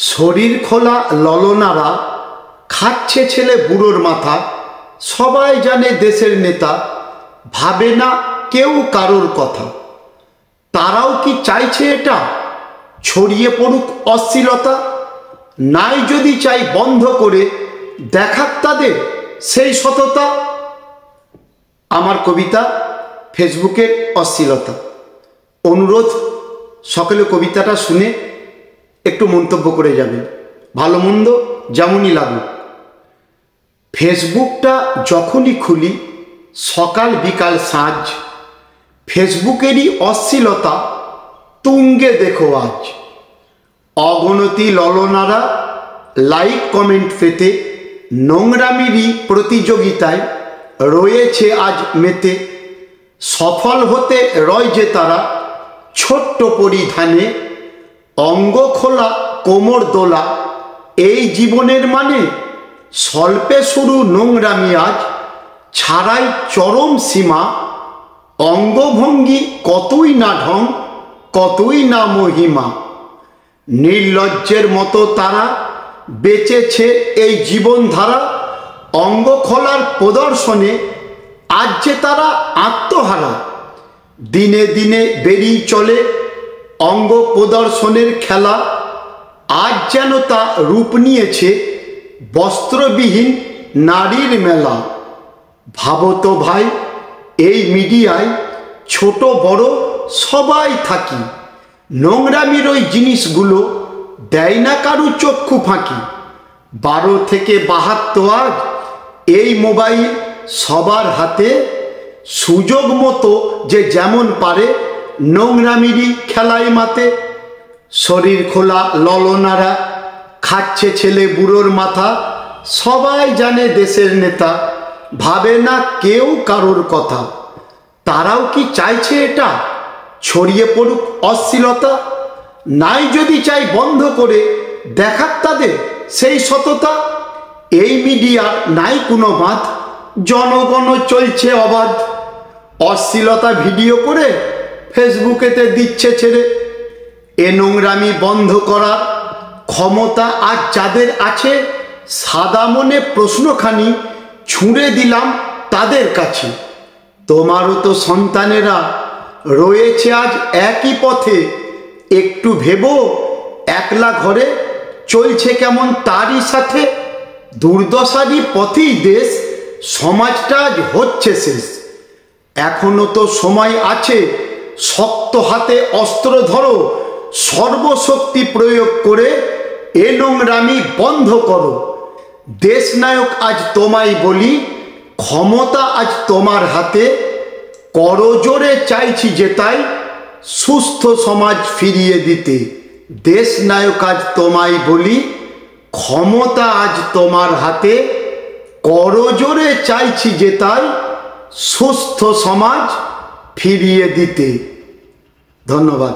শরীর খোলা ললনারা খাচ্ছে ছেলে বুড়োর মাথা। সবাই জানে দেশের নেতা, ভাবে না কেউ কারোর কথা। তারাও কি চাইছে এটা ছড়িয়ে পড়ুক অশ্লীলতা? নাই যদি চাই বন্ধ করে দেখাক তাদের সেই সততা। আমার কবিতা ফেসবুকের অশ্লীলতা। অনুরোধ, সকলে কবিতাটা শুনে একটু মন্তব্য করে যাবেন, ভালো মন্দ যেমনই লাগুক। ফেসবুকটা যখনই খুলি সকাল বিকাল সাঁঝ, ফেসবুকেরই অশ্লীলতা তুঙ্গে দেখো আজ। অগণতি ললনারা লাইক কমেন্ট পেতে নোংরামিরই প্রতিযোগিতায় রয়েছে আজ মেতে। সফল হতে রয় যে তারা ছোট্ট পরিধানে, অঙ্গ খোলা কোমর দোলা এই জীবনের মানে। স্বল্পে শুরু নোংরামি আজ ছাড়াই চরম সীমা। অঙ্গভঙ্গি কতই না ঢং, কতই না মহিমা। নির্লজ্জের মতো তারা বেঁচেছে এই জীবনধারা। অঙ্গ খোলার প্রদর্শনে আজ যে তারা আত্মহারা। দিনে দিনে বেরিয়ে চলে অঙ্গ প্রদর্শনের খেলা। আজ যেন তা রূপ নিয়েছে বস্ত্রবিহীন নারীর মেলা। ভাবো তো ভাই, এই মিডিয়ায় ছোট বড় সবাই থাকি। নোংরামির ওই জিনিসগুলো দেয় না কারু চক্ষু ফাঁকি। 12 থেকে 72 আজ এই মোবাইল সবার হাতে। সুযোগ মতো যে যেমন পারে নোংরামিরই খেলায় মাতে। শরীর খোলা ললনারা খাচ্ছে ছেলে বুড়োর মাথা। সবাই জানে দেশের নেতা, ভাবে না কেউ কারোর কথা। তারাও কি চাইছে এটা ছড়িয়ে পড়ুক অশ্লীলতা? নাই যদি চাই বন্ধ করে দেখাক তাদের সেই সততা। এই মিডিয়ার নাই কোনো বাঁধ, জনগণ চলছে অবাধ। অশ্লীলতা ভিডিও করে ফেসবুকেতে দিচ্ছে ছেড়ে। এ নোংরামি বন্ধ করার ক্ষমতা আজ যাদের আছে, সাদা মনে প্রশ্নখানি ছুঁড়ে দিলাম তাদের কাছে। তোমারও তো সন্তানেরা রয়েছে আজ একই পথে। একটু ভেবো একলা ঘরে চলছে কেমন তারই সাথে। দুর্দশারই পথেই দেশ, সমাজটা আজ হচ্ছে শেষ। এখনো তো সময় আছে, শক্ত হাতে অস্ত্র ধরো। সর্বশক্তি প্রয়োগ করে এ নোংরামি বন্ধ করো। দেশনায়ক আজ তোমায় বলি, ক্ষমতা আজ তোমার হাতে। করজোরে চাইছি যে তাই সুস্থ সমাজ ফিরিয়ে দিতে। দেশনায়ক আজ তোমায় বলি, ক্ষমতা আজ তোমার হাতে। করজোরে চাইছি যে তাই সুস্থ সমাজ ফিরিয়ে দিতে। ধন্যবাদ।